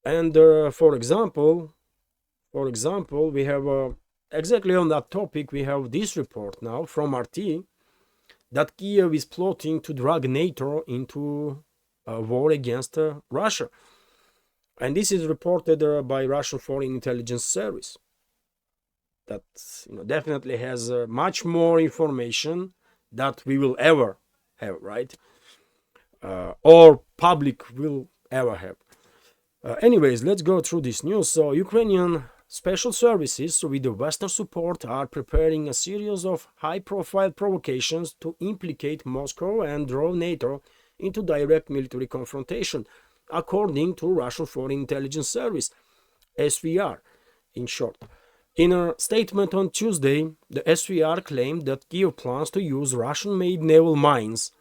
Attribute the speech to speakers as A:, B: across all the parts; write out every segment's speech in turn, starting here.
A: And for example, we have exactly on that topic, we have this report now from RT that Kiev is plotting to drag NATO into a war against Russia. And this is reported by Russian Foreign Intelligence Service. That definitely has much more information that we will ever have, right? Or public will ever have. Anyways, let's go through this news. So Ukrainian special services with the Western support are preparing a series of high-profile provocations to implicate Moscow and draw NATO into direct military confrontation, according to Russian Foreign Intelligence Service, SVR, in short. In a statement on Tuesday, the SVR claimed that Kiev plans to use Russian-made naval mines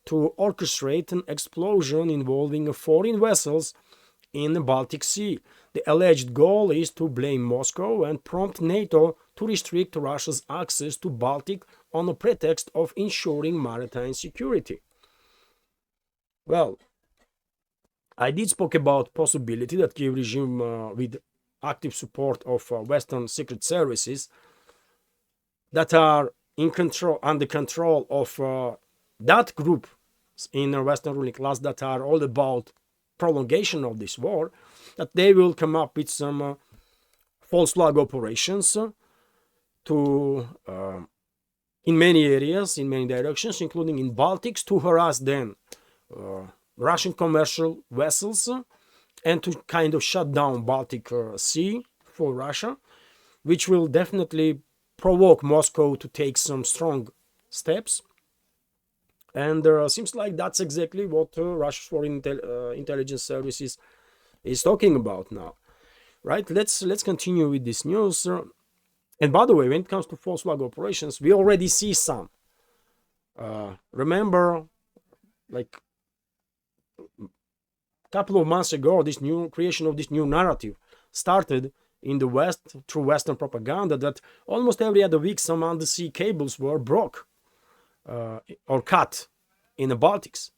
A: to orchestrate an explosion involving foreign vessels in the Baltic Sea. The alleged goal is to blame Moscow and prompt NATO to restrict Russia's access to Baltic on the pretext of ensuring maritime security. Well, I did speak about possibility that Kiev regime with active support of Western secret services that are under control of that group in the Western ruling class that are all about prolongation of this war, that they will come up with some false flag operations to in many areas, in many directions, including in Baltics, to harass then Russian commercial vessels and to kind of shut down Baltic Sea for Russia, which will definitely provoke Moscow to take some strong steps. And seems like that's exactly what Russia's Foreign Intelligence Services is talking about now, right? Let's continue with this news. And by the way, when it comes to false flag operations, we already see some. Remember, like a couple of months ago, this new creation of this new narrative started in the West through Western propaganda that almost every other week some undersea cables were broke or cut in the Baltics.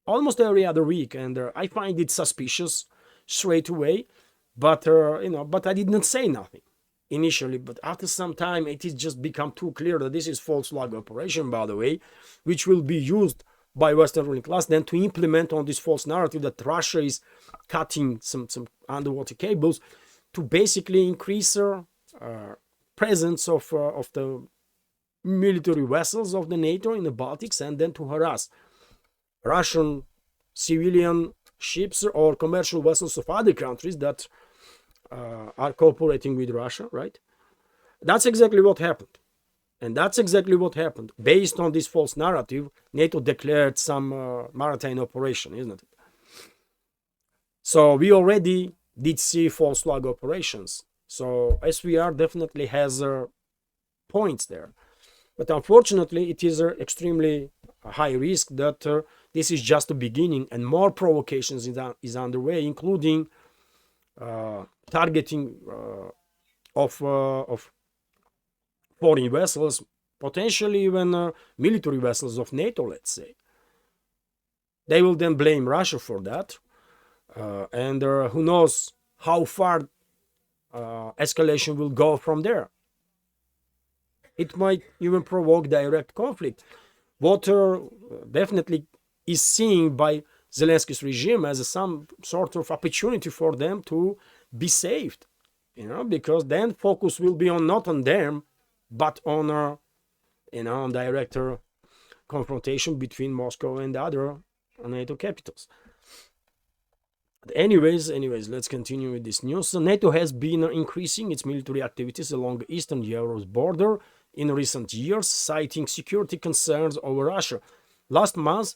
A: Almost every other week, and I find it suspicious straight away. But but I did not say nothing initially. But after some time, it has just become too clear that this is false flag operation, by the way, which will be used by Western ruling class then to implement on this false narrative that Russia is cutting some underwater cables to basically increase presence of the military vessels of the NATO in the Baltics, and then to harass Russian civilian ships or commercial vessels of other countries that are cooperating with Russia, right? That's exactly what happened. And that's exactly what happened. Based on this false narrative, NATO declared some maritime operation, isn't it? So we already did see false flag operations. So SVR definitely has points there. But unfortunately, it is extremely high risk that this is just the beginning and more provocations is underway, including targeting of foreign vessels, potentially even military vessels of NATO, let's say. They will then blame Russia for that. And who knows how far escalation will go from there. It might even provoke direct conflict. What definitely is seen by Zelensky's regime as some sort of opportunity for them to be saved, because then focus will be not on them, but on on direct confrontation between Moscow and other NATO capitals. Anyways, let's continue with this news. So NATO has been increasing its military activities along eastern Europe's border in recent years, citing security concerns over Russia. Last month,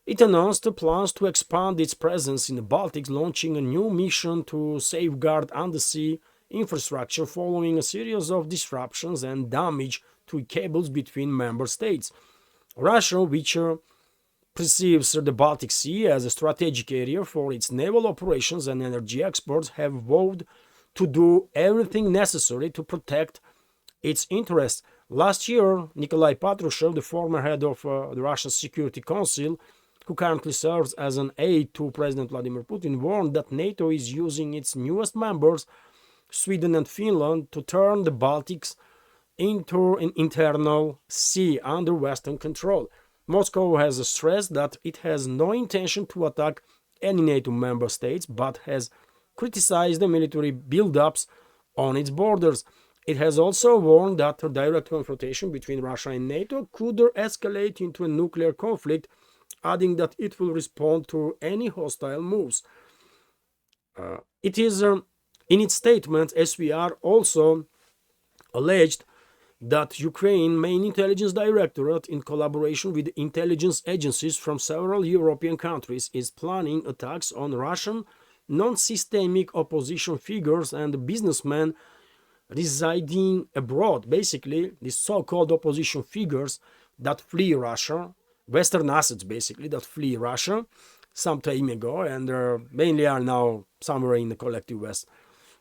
A: it announced plans to expand its presence in the Baltics, launching a new mission to safeguard undersea infrastructure following a series of disruptions and damage to cables between member states. Russia, which perceives the Baltic Sea as a strategic area for its naval operations and energy exports, have vowed to do everything necessary to protect its interests. Last year, Nikolai Patrushev, the former head of the Russian Security Council, who currently serves as an aide to President Vladimir Putin, warned that NATO is using its newest members, Sweden and Finland, to turn the Baltics into an internal sea under Western control. Moscow has stressed that it has no intention to attack any NATO member states, but has criticized the military buildups on its borders. It has also warned that a direct confrontation between Russia and NATO could escalate into a nuclear conflict, adding that it will respond to any hostile moves. It is, in its statement, SVR also alleged that Ukraine main intelligence directorate, in collaboration with intelligence agencies from several European countries, is planning attacks on Russian non-systemic opposition figures and businessmen residing abroad. Basically, these so-called opposition figures that flee Russia, Western assets basically that flee Russia some time ago, and mainly are now somewhere in the collective West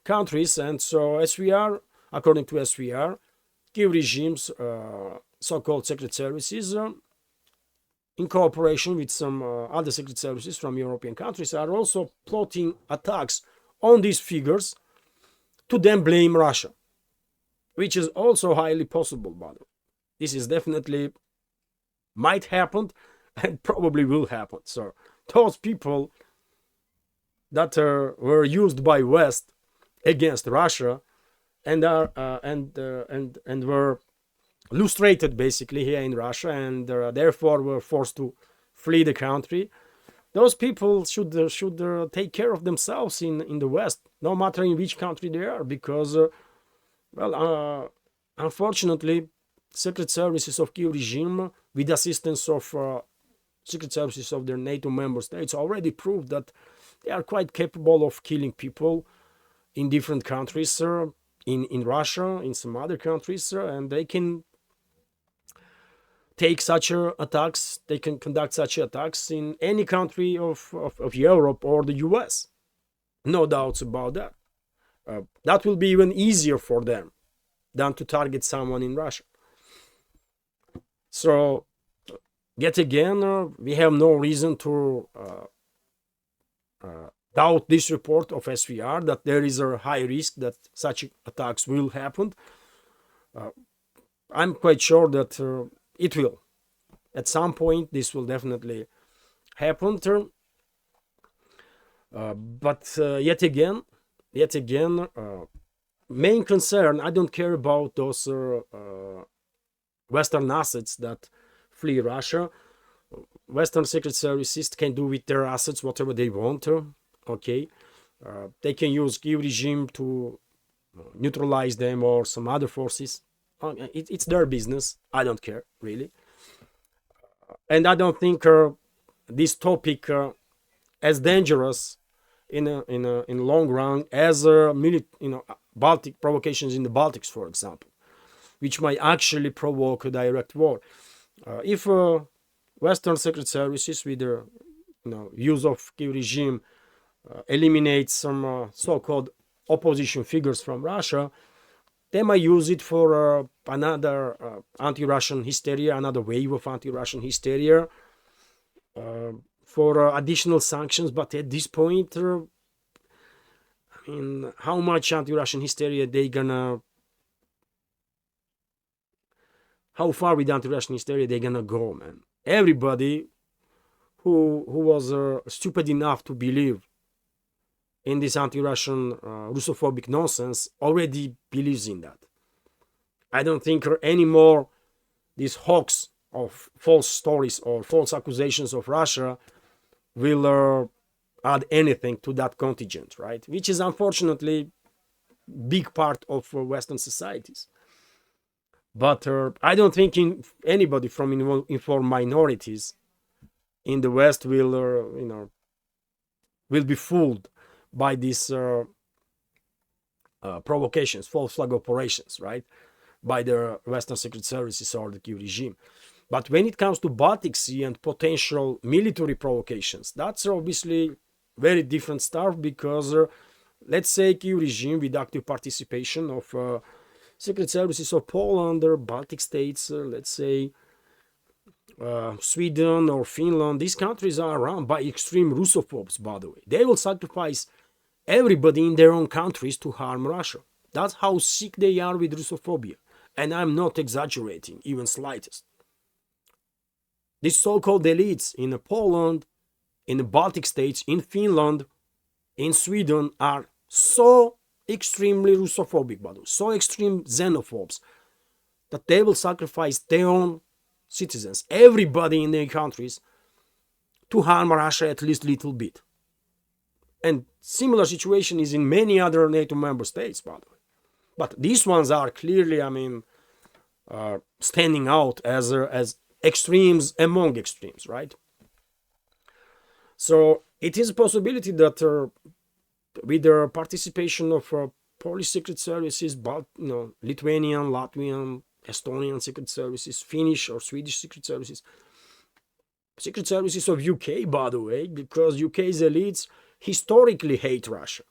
A: countries. And so SVR, according to SVR, Kiev regime's so-called secret services, in cooperation with some other secret services from European countries, are also plotting attacks on these figures to then blame Russia, which is also highly possible, by the way. This is definitely might happen and probably will happen. So those people that were used by West against Russia and are and were lustrated basically here in Russia, and therefore were forced to flee the country. Those people should take care of themselves in the West, no matter in which country they are, because unfortunately, secret services of Kiev regime, with assistance of secret services of their NATO member states, already proved that they are quite capable of killing people in different countries. In Russia, in some other countries, and they can take such attacks, they can conduct such attacks in any country of Europe or the US. No doubts about that. That will be even easier for them than to target someone in Russia. So, yet again, we have no reason to doubt this report of SVR, that there is a high risk that such attacks will happen. I'm quite sure that it will. At some point, this will definitely happen. But yet again, main concern, I don't care about those Western assets that flee Russia. Western secret services can do with their assets whatever they want. Okay, they can use Kiev regime to neutralize them or some other forces. It's their business. I don't care really, and I don't think this topic as dangerous in long run as Baltic provocations in the Baltics, for example, which might actually provoke a direct war. If Western secret services, with their use of Kiev regime, eliminate some so-called opposition figures from Russia, they might use it for another anti-Russian hysteria, another wave of anti-Russian hysteria, for additional sanctions. But at this point, how much anti-Russian hysteria how far with anti-Russian hysteria they gonna go, man? Everybody who was stupid enough to believe in this anti-Russian Russophobic nonsense already believes in that. I don't think anymore this hoax of false stories or false accusations of Russia will add anything to that contingent, right? Which is unfortunately big part of Western societies. But I don't think anybody from informed minorities in the West will be fooled by these provocations, false flag operations, right, by the Western secret services or the Kiev regime. But when it comes to Baltic Sea and potential military provocations, that's obviously very different stuff, because let's say Kiev regime, with active participation of secret services of Poland or Baltic states, let's say Sweden or Finland, these countries are run by extreme Russophobes, by the way. They will sacrifice everybody in their own countries to harm Russia. That's how sick they are with Russophobia. And I'm not exaggerating, even slightest. These so-called elites in Poland, in the Baltic states, in Finland, in Sweden are so extremely Russophobic, by the way, so extreme xenophobes, that they will sacrifice their own citizens, everybody in their countries, to harm Russia at least a little bit. And similar situation is in many other NATO member states, by the way. But these ones are clearly, standing out as extremes among extremes, right? So it is a possibility that with the participation of Polish secret services, Lithuanian, Latvian, Estonian secret services, Finnish or Swedish secret services of UK, by the way, because UK's elites historically hate Russia.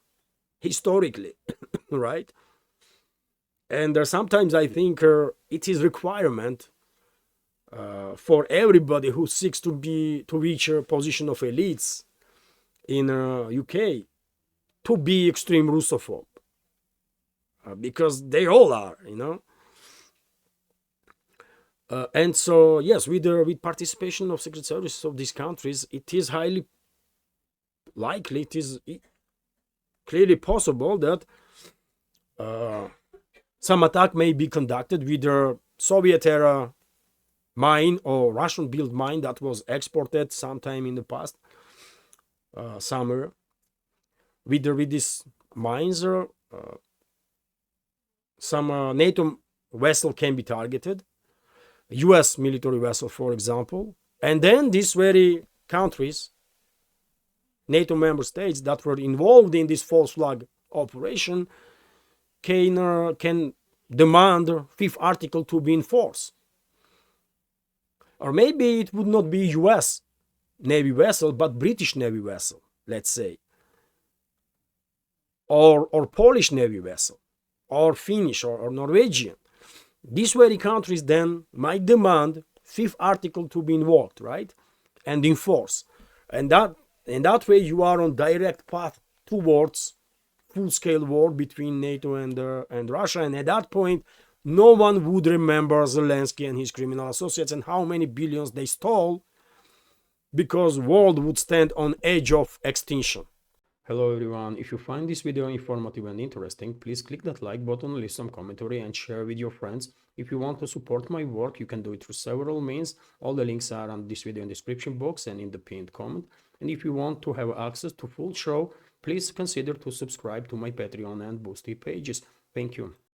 A: Historically, right? And sometimes I think it is requirement for everybody who seeks to reach a position of elites in UK to be extreme Russophobe, because they all are, and so yes, with participation of secret services of these countries, it is highly likely, it is clearly possible that some attack may be conducted with a Soviet era mine or Russian built mine that was exported sometime in the past summer. With these mines, some NATO vessel can be targeted, US military vessel, for example, and then these very countries, NATO member states that were involved in this false flag operation, can demand fifth article to be enforced. Or maybe it would not be US Navy vessel, but British Navy vessel, let's say, or Polish Navy vessel, or Finnish or Norwegian. These very countries then might demand fifth article to be invoked, right, and enforce, and that way you are on direct path towards full-scale war between NATO and Russia. And at that point, no one would remember Zelensky and his criminal associates and how many billions they stole, because world would stand on edge of extinction. Hello everyone, if you find this video informative and interesting, please click that like button, leave some commentary and share with your friends. If you want to support my work, you can do it through several means. All the links are on this video in the description box and in the pinned comment. And if you want to have access to full show, please consider to subscribe to my Patreon and Boosty pages. Thank you.